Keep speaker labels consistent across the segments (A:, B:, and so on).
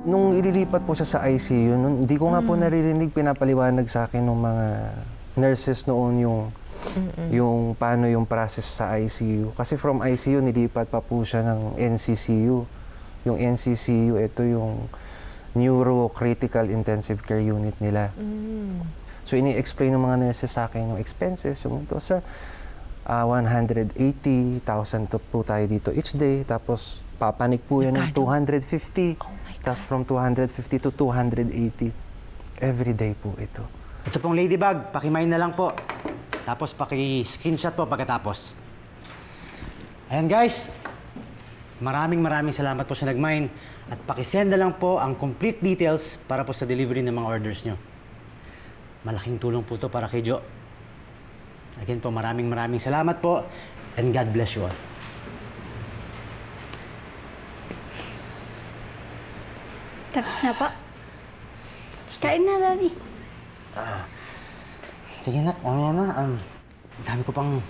A: Nung ililipat po siya sa ICU, hindi ko nga po naririnig, pinapaliwanag sa akin ng mga nurses noon yung paano yung process sa ICU. Kasi from ICU, nilipat pa po siya ng NCCU. Yung NCCU, ito yung Neuro Critical Intensive Care Unit nila. So, ini-explain ng mga nurses sa akin yung expenses, yung ito, sir, 180,000 to po tayo dito each day. Tapos, papanik po yan ng 250. Tapos, from 250 to 280. Every day po ito.
B: Ito pong ladybug, pakimay na lang po. Tapos paki-screenshot po pagkatapos. Ayan guys, maraming salamat po sa nag-mine. At pakisend na lang po ang complete details para po sa delivery ng mga orders nyo. Malaking tulong po to para kay Jo. Again po, maraming salamat po. And God bless you all.
C: Tapos na po. Kain na, Daddy.
B: Sige nak, mamaya na. Dami ko pang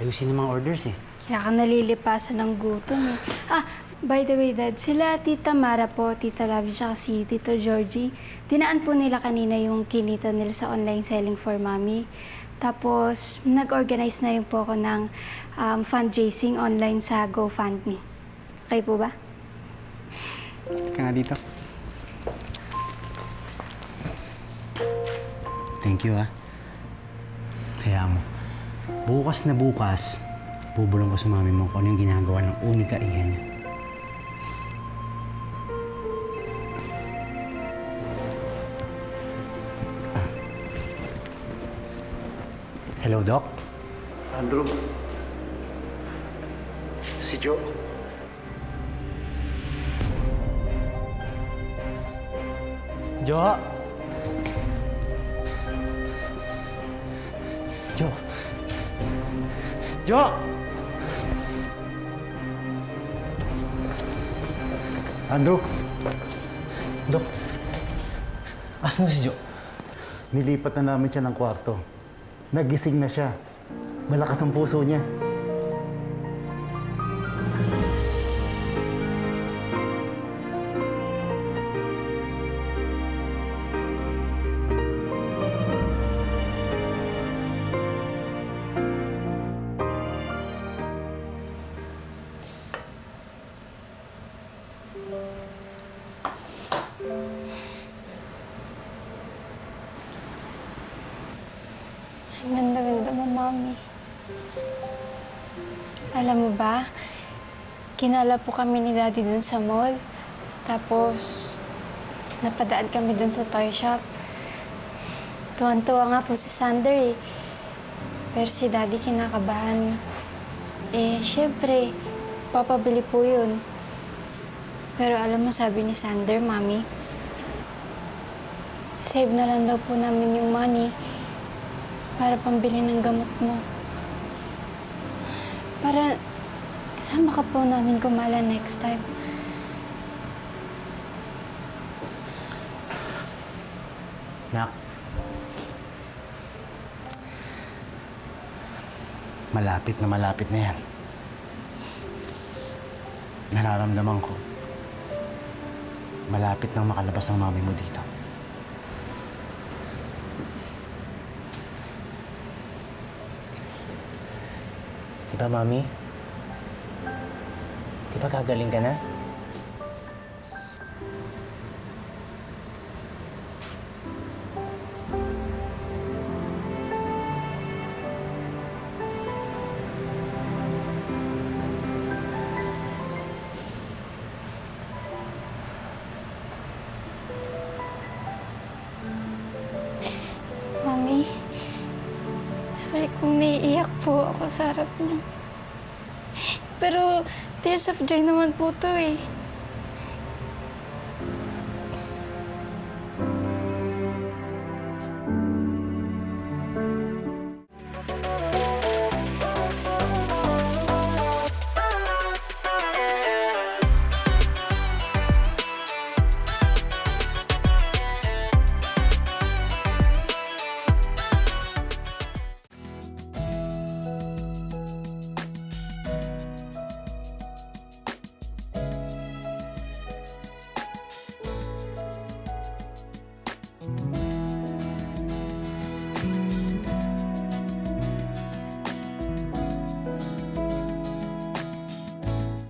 B: ayusin ng mga orders eh.
C: Kaya ka nalilipasan ng gutom eh. By the way, Dad, sila Tita Mara po, Tita Lavi, tsaka si Tito Georgie, dinaan po nila kanina yung kinita nila sa online selling for Mommy. Tapos, nag-organize na rin po ako ng fundraising online sa GoFundMe. Okay po ba?
D: Ka nga dito.
B: Thank you ah. Kaya mo, bukas na bukas, bubulong ko sa mami mo kung ano yung ginagawa ng unika iyan. Hello, Doc?
E: Andrew, si Jo.
B: Jo! Jo! Jo!
E: Andrew,
B: Dok, asan na si Jo?
E: nilipat na namin siya ng kwarto. Nagising na siya. Malakas ang puso niya.
C: Ang ganda-ganda mo, Mommy. Alam mo ba, kinala po kami ni Daddy dun sa mall. Tapos, napadaan kami dun sa toy shop. Tuwan-tuwa nga po si Sander eh. Pero si Daddy kinakabahan. Siyempre, papabili po yun. Pero alam mo, sabi ni Sander, Mommy, save na lang daw po namin yung money para pambili ng gamot mo. Para kasama ka po namin kumala next time.
B: Nak, malapit na yan. Nararamdaman ko, malapit nang makalabas ang mami mo dito. Diba, Mami? Diba gagaling ka na?
C: Mami, sorry kung naiiyak po ako sa harap niyo. Pero tears of joy naman po to eh.